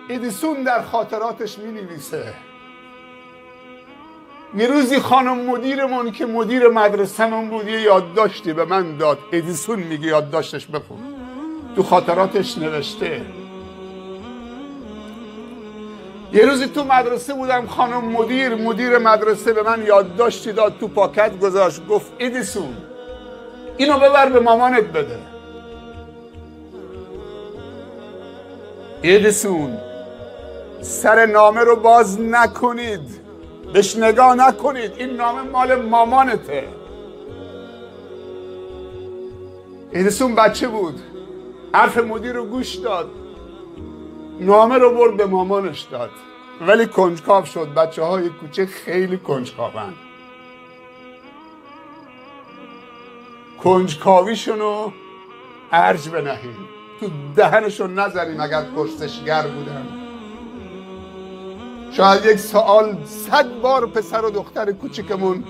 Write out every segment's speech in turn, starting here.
ادیسون در خاطراتش می نویسه یه روزی خانم مدیرمون که مدیر مدرسه‌مون بود یه یادداشتی به من داد. ادیسون میگه یادداشتش بخون. تو خاطراتش نوشته یه روزی تو مدرسه بودم، خانم مدیر مدرسه به من یادداشتی داد، تو پاکت گذاشت، گفت ادیسون اینو ببر به مامانت بده. ادیسون سر نامه رو باز نکنید، بهش نگاه نکنید، این نامه مال مامانته. ادیسون بچه بود، حرف مدیر رو گوش داد، نامه رو برد به مامانش داد، ولی کنجکاو شد. بچه های کوچه خیلی کنجکاوند. کنجکاویشونو ارج بنهیم، تو دهنشون نذاریم. اگر پرسشگر بودن شاید یک سوال 100 بار پسر و دختر کوچیکمون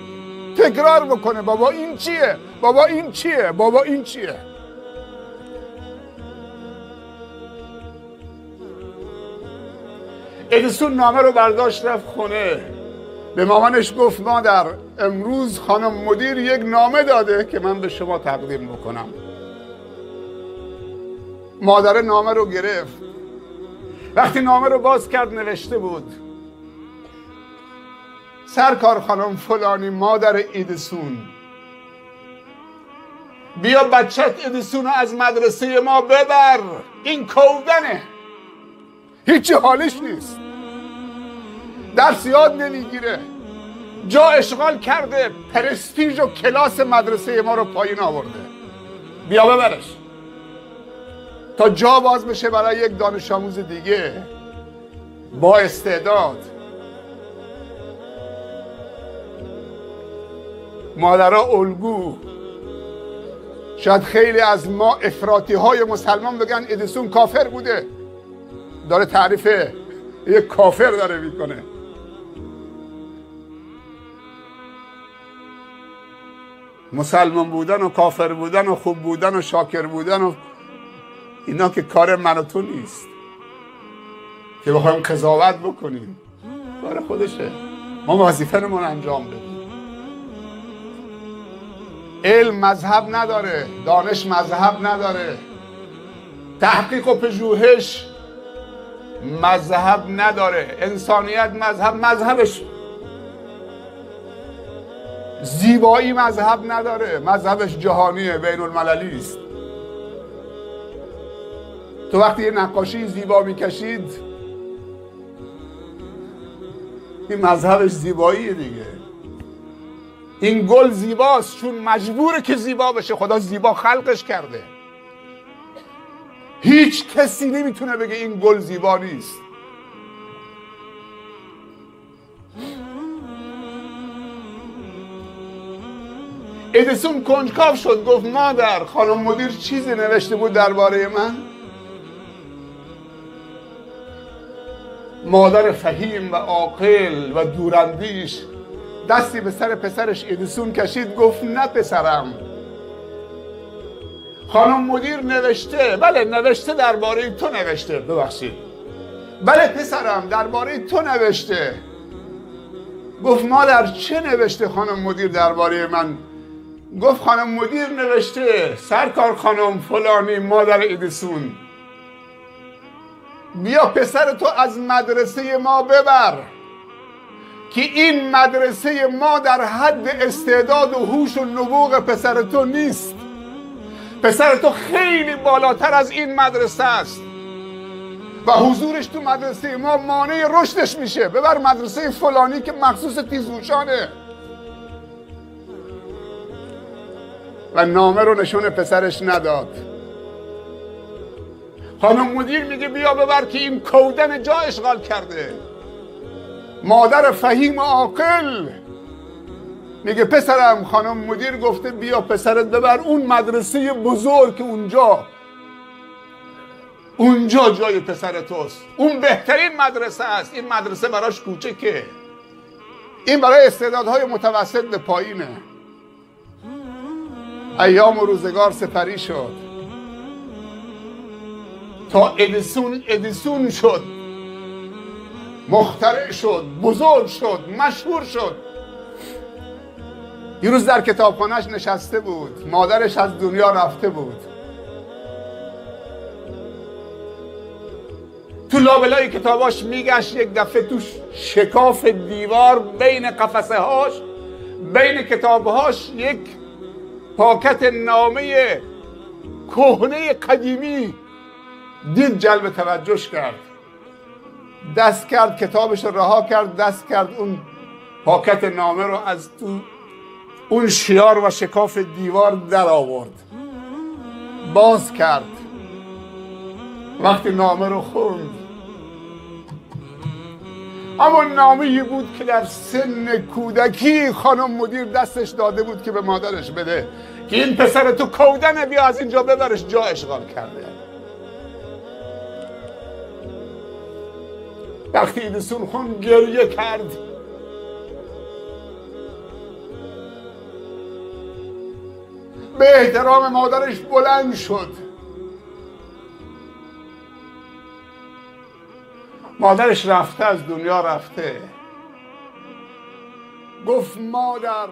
تکرار بکنه، بابا این چیه؟ بابا این چیه؟ بابا این چیه؟ ادیسون نامه رو برداشت رفت خونه، به مامانش گفت مادر امروز خانم مدیر یک نامه داده که من به شما تقدیم بکنم. مادر نامه رو گرفت، وقتی نامه رو باز کرد نوشته بود سرکار خانم فلانی مادر ادیسون، بیا بچت ادیسون رو از مدرسه ما ببر، این کودنه، هیچی حالش نیست، درس یاد نمیگیره، جا اشغال کرده، پرستیژ و کلاس مدرسه ما رو پایین آورده، بیا ببرش تا جا باز بشه برای یک دانش آموز دیگه با استعداد. مادرها الگو. شاید خیلی از ما افراطی های مسلمان بگن ادیسون کافر بوده، داره تعریف یک کافر داره میکنه. مسلمان بودن و کافر بودن و خوب بودن و شاکر بودن و اینا که کار من و تو نیست که بخوایم قضاوت بکنیم، کار خودشه. ما وظیفه‌مون انجام بدیم. علم مذهب نداره، دانش مذهب نداره، تحقیق و پژوهش مذهب نداره، انسانیت مذهبش زیبایی مذهب نداره، مذهبش جهانیه، بین المللی است. تو وقتی یه نقاشی زیبا میکشید این مذهبش زیباییه دیگه. این گل زیباست چون مجبوره که زیبا بشه، خدا زیبا خلقش کرده. هیچ کسی نمیتونه بگه این گل زیبا نیست. ادیسون کنجکاو شد، گفت مادر خانم مدیر چیزی نوشته بود درباره من. مادر فهیم و عاقل و دوراندیش دستی به سر پسرش ادیسون کشید، گفت نه پسرم، خانم مدیر نوشته، بله نوشته درباره تو نوشته، ببخشید، بله پسرم درباره تو نوشته. گفت مادر چه نوشته خانم مدیر درباره من؟ گفت خانم مدیر نوشته سرکار خانم فلانی مادر ادیسون، بیا پسر تو از مدرسه ما ببر که این مدرسه ما در حد استعداد و هوش و نبوغ پسر تو نیست. پسر تو خیلی بالاتر از این مدرسه است و حضورش تو مدرسه ما مانع رشدش میشه. ببر مدرسه فلانی که مخصوص تیزهوشانه. و نامه رو نشون پسرش نداد. خانم مدیر میگه بیا ببر که این کودن جا اشغال کرده. مادر فهیم و عاقل میگه پسرم خانم مدیر گفته بیا پسرت ببر اون مدرسه بزرگ، اونجا جای پسر توست، اون بهترین مدرسه است. این مدرسه براش کوچکه، این برای استعدادهای متوسط به پایینه. ایام و روزگار سپری شد تا ادیسون شد. مخترع شد، بزرگ شد، مشهور شد. یه روز در کتابخانه‌اش نشسته بود، مادرش از دنیا رفته بود. تو لابلای کتاباش میگشت، یک دفعه تو شکاف دیوار بین قفسه هاش، بین کتابهاش، یک پاکت نامه کهنه قدیمی دید، جلب توجهش کرد. دست کرد کتابش رو رها کرد، دست کرد اون پاکت نامه رو از تو اون شیار و شکاف دیوار در آورد، باز کرد. وقتی نامه رو خوند، اما نامه‌ای بود که در سن کودکی خانم مدیر دستش داده بود که به مادرش بده که این پسر تو کودنه، بیا از اینجا ببرش جا اشغال کرده. وقتی ایدیسون خون گریه کرد، به احترام مادرش بلند شد. مادرش رفته، از دنیا رفته. گفت مادر